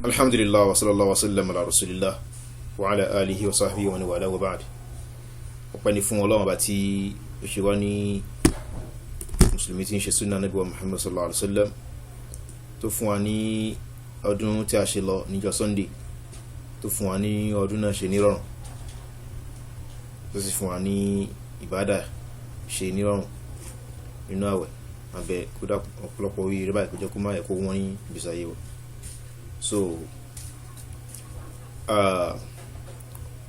Alhamdulillah wa sallallahu wa sallam ala rasulillah wa ala alihi wa sahbihi wa wala wa ba'd. Ọpẹ́ ni fún Ọlọ́run bá tí ó ṣe wá ní Mùsùlùmí tí ń ṣe sunna Nabi wa Muhammad sallallahu alaihi wasallam, tó fún wa ní ọdún tí a ṣe lọ níjọ́ Sunday, tó fún wa ní ọdún náà ṣe nírọ̀rùn, tó sì fún wa ní ìbádà ṣe nírọ̀rùn nínú àwẹ̀. Àbẹ̀ kódà ọ̀pọ̀lọpọ̀ orí rẹ̀ báyìí kó jẹ́ kó má yẹ kó wọ́n ní ìgbésí wa. So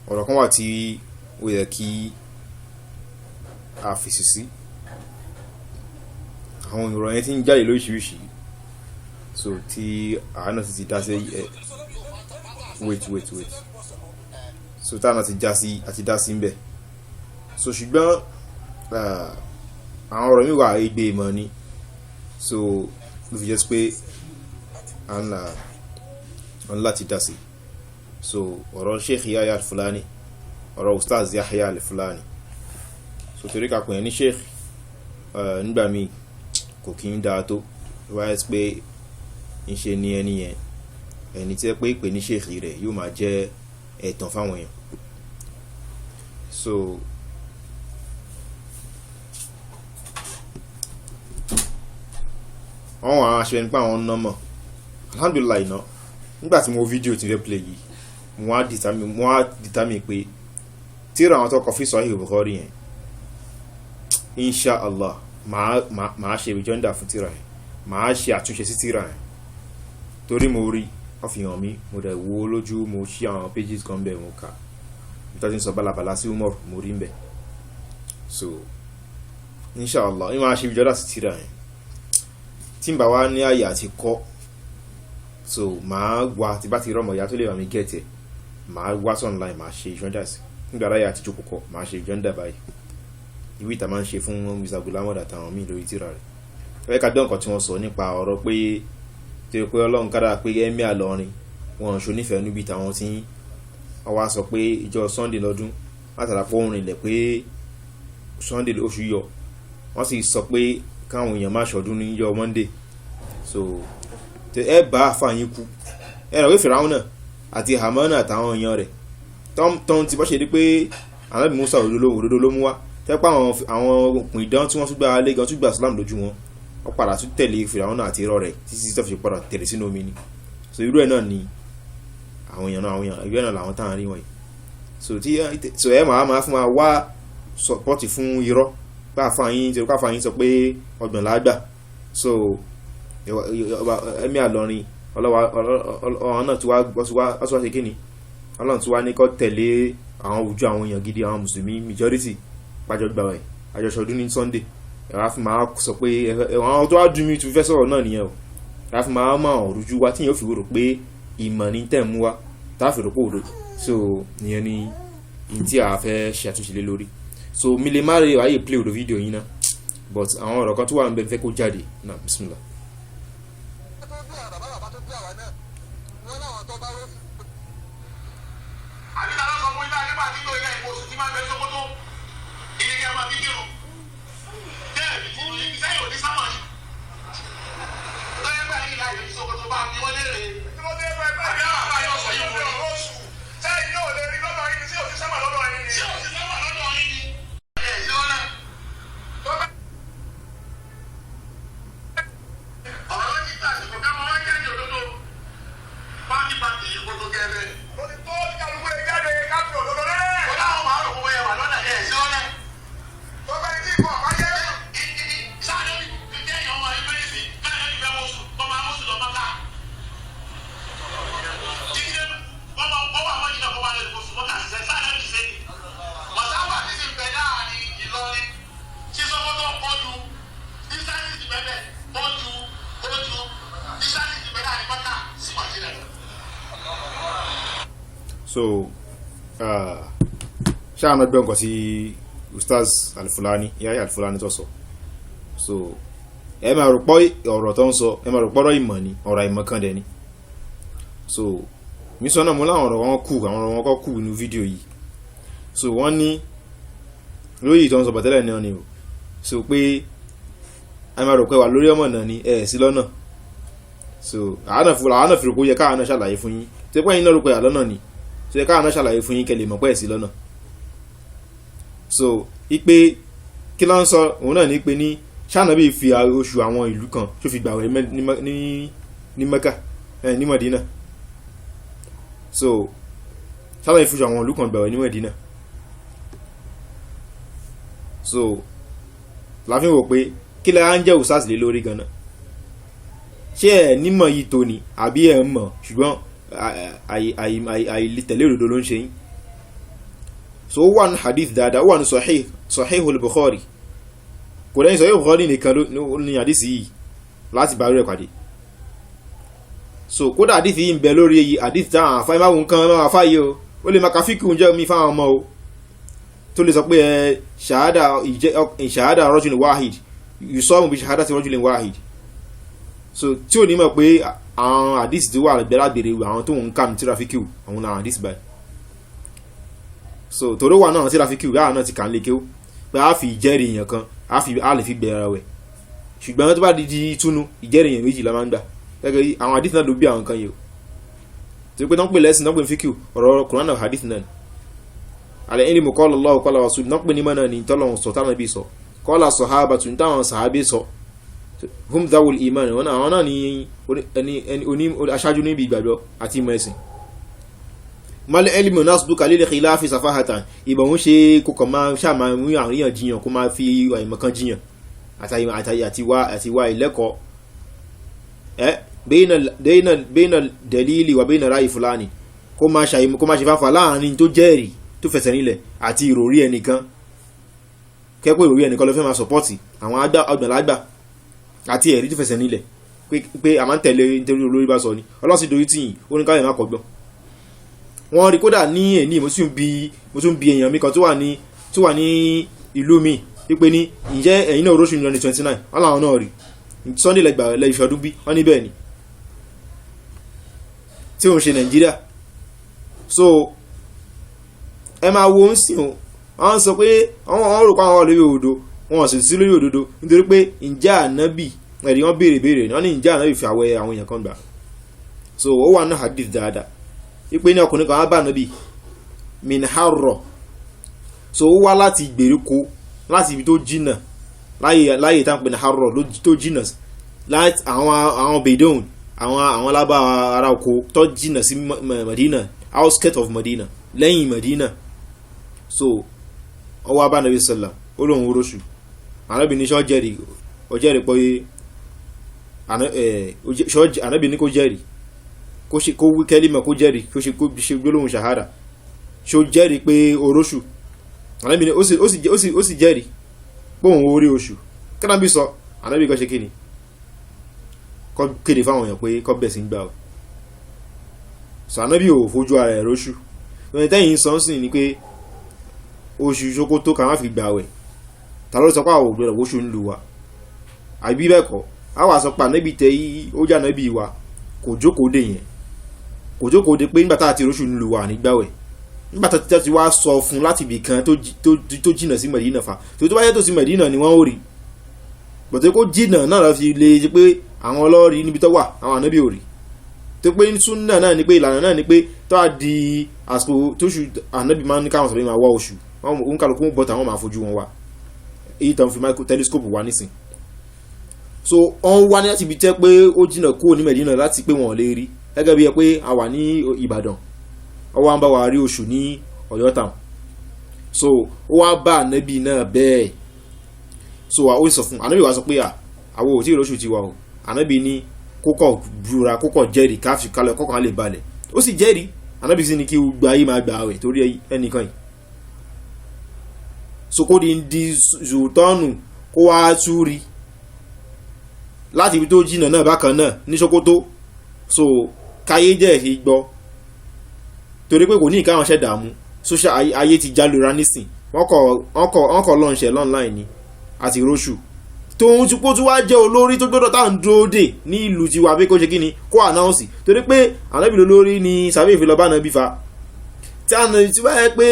ọ̀rọ̀ kan wà tí ó yẹ kí a fèsì sí. Àwọn ìròyìn yẹn tí ń jáde lóríṣiríṣi, so tí àánà ti dá sí wait so táwọn ti já sí àti dá sí ń bẹ̀. So ṣùgbọ́n àwọn ọ̀rọ̀ mi wà igbe ìmọ̀ ni, so ló fi jẹ́ pé à ń láti dá sí. So ọ̀rọ̀ Sheikh Yahyah alfulani, ọ̀rọ̀ ustadh yahyah alfulani, so torí ká pè é ní Sheikh nígbà míì kò kí ń dáa tó, wáyé pé ń ṣe ní ẹni yẹn ẹni tí ẹ pé ìpè ní Sheikh rẹ̀ yóò máa jẹ́ ẹ̀tàn fáwọn èèyàn. So àwọn aṣọ nípa àwọn nọ́mọ̀, alhamdulillah iná nígbà tí mo fídíò ti fẹ́ play yìí, mo á determine pé tíra àwọn tó kọ fi Sahih Bukhari yẹn, insha Allah máa ṣe ìjọ́ndà fún tíra yẹn, máa ṣe àtúnṣe sí tíra yẹn, torí mo rí ọ̀fihàn mi, mo dẹ̀ wo lójú, mo ṣí àwọn pages kan bẹ̀, mo kà nítorí sọ balabala sí Umar, mo rí ń bẹ̀. So insha Allah máa ṣe ìjọ́ndà sí tíra yẹn tí n bá wá ní àyè àti kọ́. So máa wá tí bá ti rọmọ ìyá tó lè wà mí gẹ̀ẹ́tẹ̀, máa wá sí online, máa ṣe ìjọ́ndà sí nígbà ráyè àti jókòó kọ́, máa ṣe ìjọ́ndà báyìí. Ìwé ìta máa ń ṣe fún Mr. Gulamod àtàwọn míì lórí tírà rẹ̀. Ká dán nǹkan tí wọ́n sọ nípa ọ̀rọ̀ pé tí ó pé Ọlọ́run kára pé ẹ̀mí àlọ́rin wọn ṣò nífẹ̀ẹ́ níbi táwọn tí wọ́n wá sọ pé ìjọ Sunday lọ́dún látara pé òun rìnlẹ̀ pé Sunday oṣù yọ, wọ́n sì sọ pé káwọn èèyàn má ṣọdún ní ìjọ Monday. So ẹ bá àfààyàn kú, ẹ rọ̀ pé Fìràwọn náà àti Hamana àtàwọn èèyàn rẹ̀ tọ́n ti bọ́ ṣe di pé Ànábì Musa òdodo ló mú wá, tẹ́pẹ́ àwọn òpin ìdán tí wọ́n tún gba alẹ́ gan tún gba Islam lójú wọn, wọ́n padà tún tẹ̀lé Fìràwọn náà àti irọ́ rẹ̀ títí tó fi padà tẹ̀lé sínú omi ni. So irú ẹ̀ náà ni àwọn èèyàn irú ẹ̀ náà làwọn táwọn rí wọ̀nyí. So ẹ máa fún wa wá sọpọ́tì fún irọ́ bá àfààyàn sọ pé ọgbọ̀n lágbà. So ẹ̀mí àlọ́rin ọlọ́wọ́ náà tí wá ṣe kí ni Ọlọ́run tí wá ní kó tẹ̀lé àwọn ojú àwọn èèyàn gidi, àwọn mùsùlùmí majority pàjọ gbà wẹ̀ àjọṣọdún ní Sunday. ẹ̀wà fún máa sọ pé àwọn tó wá dùn mí tún fẹ́ sọ̀rọ̀ náà nìyẹn o. ẹ̀wà fún máa òrùjú wa tí yóò fi rò pé ìmọ̀ ní tẹ̀ mú wa táàfì rò pé òdo. So nìyẹn ni ìyìn tí a fẹ́ ṣe àtúnṣe lé lórí. So mi lè má rí àyè play òdo fídíò yín náà, but àwọn ọ̀rọ̀ kan tó wà ń bẹ fẹ́ kó jáde náà. Bismillah. So ṣáà náà gbọ́ nǹkan sí ustadh alfulani Yahyah alfulani tó sọ. So ẹ máa rò pọ́ ọ̀rọ̀ tó ń sọ, ẹ máa rò pọ́rọ̀ ìmọ̀ ni, ọ̀rọ̀ ìmọ̀ kan dẹ̀ ni. So mi sọ náà mo láwọn ọ̀rọ̀ wọn kù, àwọn ọ̀rọ̀ wọn kọ́ kù nínú fídíò yìí. So wọ́n ní lóyìí tó ń sọ bàtẹ́lẹ̀ náà ni o. So pé ẹ máa rò pé wà lórí ọmọ náà ni ẹ sí lọ́nà. so àánà fìrò kó yẹ káà náà ṣàlàyé fún yín tó pẹ́ yín náà rò pé àlọ́nà ni tó yẹ káà náà ṣàlàyé fún yín kẹ́ lè mọ̀ pẹ́ sí lọ́nà. so ipe kí ló ń sọ òun náà ní pé ní ṣànàbí fi oṣù àwọn ìlú kan tó fi gbàwẹ̀ ní Mẹ́kà ní Mọ̀dínà. so ṣànàbí fi oṣù àwọn ìlú kan gbàwẹ̀ ní Mọ̀dínà. so láfi wò pé kí lẹ́yà ń jẹ́ ustaz lé lórí gan-an ṣé ẹ̀ nímọ̀ yìí tó ni àbí ẹ̀ ń mọ̀ ṣùgbọ́n àìlítẹ̀lé òdodo ló ń ṣe yín. so ó wà ní hadith dáadáa ó wà ní Sahihul Bukhari kò lẹ́yìn Sahihul Bukhari nìkan ní hadith yìí láti bá rẹ̀ pàdé. so kódà hadith yìí ń bẹ lórí èyí hadith táwọn àfáà máa ń kan máa fáyé o ó lè máa ka fíkì oúnjẹ mi fáwọn ọmọ o tó lè sọ pé ṣàhádà rajulin wahid yusamu bi shahadati rajulin wahid. so tí ò ní mọ̀ pé àwọn hadith tó wà gbẹ́lágbèrè àwọn tó ń kà ní tírafíkì àwọn àwọn hadith báyìí. so tòró wà náà tírafíkì yáà náà ti kà ń lè kéw pé a fi ìjẹ́rìí èèyàn kan a lè fi gbẹ̀rẹ̀ wẹ̀ ṣùgbọ́n tó bá di túnú ìjẹ́rìí èèyàn méjì la máa ń gbà gẹ́gẹ́ àwọn hadith náà ló bí àwọn kan yìí o tó pé tó ń pè lẹ́sìn náà pè fíkì ọ̀rọ̀ Qur'an náà hadith náà alẹ́ ẹni mọ̀ qala Allahu qala rasul náà pè ní mọ́ náà ní tọ́lọ́run sọ tánà bí sọ qala sahabatu ní táwọn sàhábé sọ hum dhawul iman wọn àwọn náà ní aṣáájú níbi ìgbàgbọ́ àti ìmọ̀ ẹ̀sìn. mal ilmu nasduka lil khilafi safahatan ìbọn ń ṣe kókò máa ṣàmà mú àríyànjiyàn kó máa fi àìmọ̀ kan jiyàn àti wá ìlẹ́kọ̀ọ́ bayna dalili wa bayna ra'yi fulani kó máa ṣe fáfà láàrin tó jẹ́rìí tó fẹsẹ̀ nílẹ̀ àti ìròrí ẹnìkan kẹ́kọ̀ọ́ ìròrí ẹnìkan ló fẹ́ máa sọpọ́tì àwọn àgbàlagbà àti ẹ̀rí tó fẹsẹ̀ nílẹ̀ pé a máa ń tẹ̀lé nítorí olórí bá sọ ni ọlọ́sìn dorí tìyìn ó ní káyọ̀ má kọ́gbọ́n. wọ́n rí kódà ní èní mo tún bi èèyàn mi kan tó wà ní ìlú mi wípé ní ǹjẹ́ ẹ̀yin náà oróṣù ní 29 wọ́n làwọn náà rí Sunday lẹ́gbàá ìṣọdún bí wọ́n ní bẹ́ẹ̀ ni tí òun ṣe Nàìjíríà. so ẹ máa wo ń sìn o wọ́n sọ pé wọ́n rò pé àwọn olórí òdodo wọn sì sí lórí òdodo nítorí pé ǹjẹ́ ànábì ẹ̀rí wọ́n béèrè wọ́n ní ǹjẹ́ ànábì fi àwẹ̀ àwọn èèyàn kan gbà. so ó wà ní hadith dáadáa wípé ní ọkùnrin kan wá bá ànábì min harro so ó wá láti ìgbèríko láti ibi tó jìnnà láyé tá ń pè ní harro tó jìnnà láti àwọn bedouin àwọn alábà ara oko tó jìnnà sí Medina outskirt of Medina lẹ́yìn Medina. so ó wá bá ànábì sallam ó lóun oróṣù ànábì ní sọ jẹ́rìí ó jẹ́rìí pé ànábì ní kó jẹ́rìí kó wí kẹ́límà kó jẹ́rìí kó ṣe gbólóhùn ṣàhádà ṣó jẹ́rìí pé oróṣù ànábì ní ó sì jẹ́rìí pé òun orí oṣù kánàbì sọ ànábì kan ṣe kí ni kọ́ kéde fáwọn èèyàn pé kọ́ bẹ̀ sí ń gbà ó. sọ ànábì ò fojú ara ẹ̀ róṣù lónìí tẹ́yìn sọ́nsìn ni pé oṣù ṣókótó kà má fi gbà wẹ̀ ta ló sọ pé àwọn òdòdó oṣù ń lu wa àbí bẹ́ẹ̀ kọ́ àwọn àsọpà níbi tẹ ó jà níbi wa kò jókòó dé yẹn kò jókòó dé pé nígbà tá àti oṣù ń lu wa nígbàwẹ̀ nígbà tá ti wá sọ fún láti ibì kan tó jìnnà sí Mẹdínà fa tó bá yẹ tó sí Mẹdínà ni wọ́n ó rí bọ̀tẹ́ kó jìnnà náà lọ fi lè ṣe pé àwọn ọlọ́ọ̀rí níbi tó wà àwọn ànábì ò rí tó pé súnà náà ni pé ìlànà náà ni pé tó a di àsìkò tóṣù ànábì máa ń ní káwọn sọ̀rọ̀ máa wá oṣù wọn kálukú bọ́tà wọn máa fojú wọn wá èyí tàn fi micro telescope wá nísìn. so wọ́n wá ní láti ibi tẹ́ pé ó jìnnà kúrò ní Mẹ̀dínà láti pé wọ́n lè rí gẹ́gẹ́ bí ẹ pé a wà ní Ìbàdàn wọ́n wá ń bá wa rí oṣù ní Ọ̀yọ́ town. so ó wá bá ànábì náà bẹ́ẹ̀ so ó sọ fún ànábì wa sọ pé àwọn ò tí ì lóṣù tiwa o ànábì ní kókọ̀ búra kókọ̀ jẹ́rìí káfí kalẹ̀ kọ́kàn á lè balẹ̀ ó sì jẹ́rìí ànábì sì ní kí gba ayé máa gbà àwẹ̀ torí ẹnìkan yìí. so kó di zùtọ́nù kó wá túrí láti ibi tó jìnnà náà bákan náà ní Sókótó so káyé jẹ́ fi gbọ́ torí pé kò ní ìkáwọn ṣẹ̀ dààmú social ayé ti jálura nísìn wọ́n kọ̀ lọ́nṣẹ̀ online ni àti róṣù tóun tí kó tún wá jẹ́ olórí tó gbọ́dọ̀ táà ń dúró dè ní ìlú ti wà pé kó ṣe kí ni kó ànáùnsì torí pé ànábì lólórí ni sàbẹ̀ ìfìlọ́ bá nàbí fa tí ànábì tí wáyé pé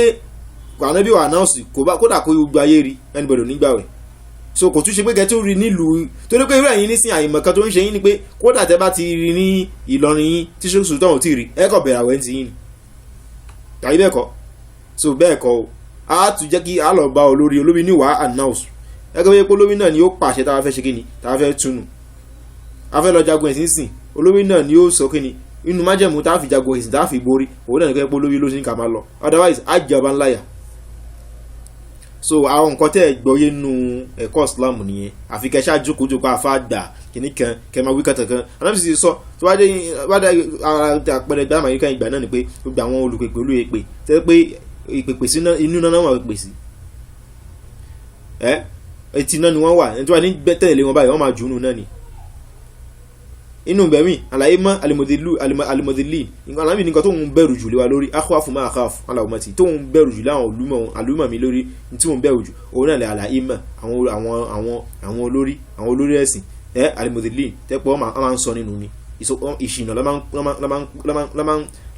ànábì wà ànáùnsì kódà kó gbogbo ayé rí anybody nígbàwẹ̀ so kò tún ṣe pé kẹ́ tó rí nílùú torí pé irú ẹ̀yin nísìn àìmọ̀ kan tó ń ṣe yín ni pé kódà tẹ́ bá ti rí ní Ìlọrin yín tí Sheikh Sultan ò tí rí ẹ kọ̀ bẹ̀rẹ̀ àwẹ̀ ti yín tàbí bẹ́ẹ̀ kọ́ so bẹ́ẹ̀ kọ́ o a tún jẹ́ kí a lọ bá olórí ní wàá announce ẹgbẹ́ bẹ́ẹ̀ pé olórí náà ni ó pàṣẹ tá a fẹ́ ṣe kíni tá a fẹ́ túnú a fẹ́ lọ jagun ẹ̀sìn sìn olórí náà ni ó sọ kíni inú májẹ̀mú tá a fi jagun ẹ̀sìn tá a fi borí òun náà ní kẹ́ pé olórí ló sì ń kà máa lọ otherwise á jẹ́ ọba ńláyà so àwọn nǹkan tẹ́ ẹ̀ gbọ́yé nínú ẹ̀kọ́ Islam nìyẹn àfi kẹ́ ṣáà jókòó àfa gbà kìíní kan kẹ́ máa wí kàtàkàn anábì sì sọ tó bá dé àpẹẹrẹ gbà máa yí kan ìgbà náà ni pé gbogbo àwọn olùpèpè olóyèpè tẹ́ pé ìpèpè sí inú náà wà pèpè sí etí náà ni wọ́n wà ẹni tó wà ní tẹ̀lé wọn báyìí wọ́n máa jù ú nù náà ni inú bẹ̀mí àlàyé mọ́ alimọ̀délì nǹkan alábì nǹkan tó ń bẹ̀rù jù lé wa lórí akhwafu ma akhaf aláwọ̀mọ́tì tó ń bẹ̀rù jù láwọn àlùmọ̀ mi lórí tí mo ń bẹ̀rù jù òun náà lè àlàyé mọ́ àwọn olórí ẹ̀sìn alimọ̀délì tẹ́pọ̀ wọ́n máa ń sọ nínú ni ìṣìnà lọ́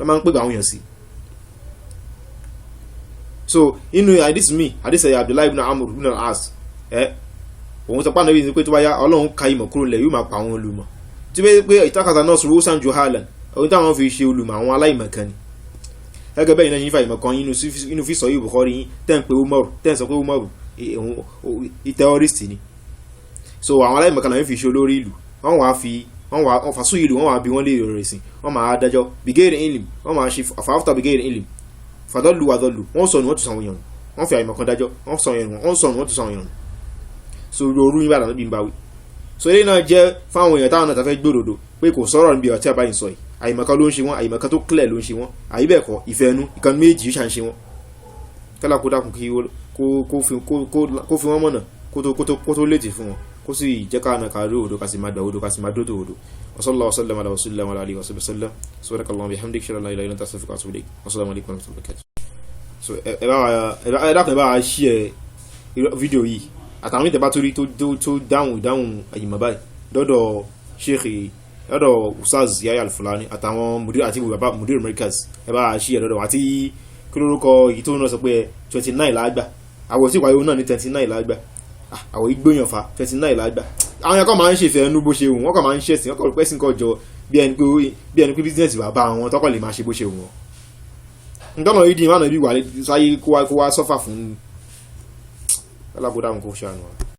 máa ń pè àwọn èèyàn sí. so inú àdìsí Abdullahi ibn Amr ibn al-As òun sọ pé ànábì ní pé tó bá yá Ọlọ́run ka ìmọ̀ kúrò lẹ̀ yóò máa pa àwọn olùmọ̀ tí bẹ́ẹ̀ pé ìtàkàtà náà sọ̀rọ̀ sàn juhalan ohun táwọn fi ṣe olùmọ̀ àwọn aláìmọ̀kan ni gẹ́gẹ́ bẹ́ẹ̀ náà yín fa ìmọ̀kan inú fi sọ yìí Bukhari yín tẹ́ ń pe Umaru tẹ́ ń sọ pé Umaru terrorist ni so àwọn aláìmọ̀kan náà fi ṣe olórí ìlú wọ́n fàṣú ìlú wọ́n wà bí wọ́n lè rẹ̀ sí wọ́n máa dájọ́ bigayri ilm wọ́n máa ṣe after bigayri ilm fàdọ́lù wàdọ́lù wọ́n sọnù wọ́n tún sàwọn èèyàn wọ́n fi àìmọ̀kan dájọ́ wọ́n sọnù wọ́n tún sàwọn èèyàn so orú yín bá dànù bí n bá wí so ilé náà jẹ́ fáwọn èèyàn táwọn náà tafẹ́ gbòdòdó pé kò sọ̀rọ̀ níbi ọ̀tí àbáyìn sọ yìí àìmọ̀kan ló ń ṣe wọ́n àìmọ̀kan tó clear ló ń ṣe wọ́n àyíbẹ̀kọ́ ìfẹ́ ẹnu ìkan méjì yóò ṣà ń ṣe wọ́n kálá kó dákun kí kó fi wọ́n mọ̀nà kó tó létí fún wọn kó sì jẹ́ ká náà kárí òdo ká sì máa dà òdo ká sì máa dótò òdo wasallahu wasallam ala rasulillah wa alihi wa sallam subhanakallahu bihamdik shalla la ilaha illa anta astaghfiruka wa atubu ilayk wassalamu alaikum wa rahmatullahi wa barakatuh so ẹ dákun ẹ bá wa share fídíò yìí àtàwọn ìtẹ̀bá torí tó dáhùn àyìnbá báyìí dọ́dọ̀ sheikh lọ́dọ̀ ustadh yahyah alfulani àtàwọn mudir àti bàbá mudir americas ẹ bá ṣí ẹ̀ lọ́dọ̀ àti kí lórúkọ èyí tó ń sọ pé 29 lágbà àwọn tí ìwáyé náà ní 29 lágbà àwọn ìgbóyàn fa 29 lágbà àwọn ẹ̀kọ́ máa ń ṣe ìfẹ́ ẹnu bó ṣe wù wọ́n kọ́ máa ń ṣẹ̀sìn wọ́n kọ́ pẹ́sìn kọ́ jọ bí ẹni pé bísíǹsì bàbá wọn tọ́kọ̀ lè máa ṣe bó ṣe wù wọ́n nítorí ìdí ìmọ̀ náà bí wà sáyé kó wá sọ́fà fún alábòdà kò ṣàánú wa.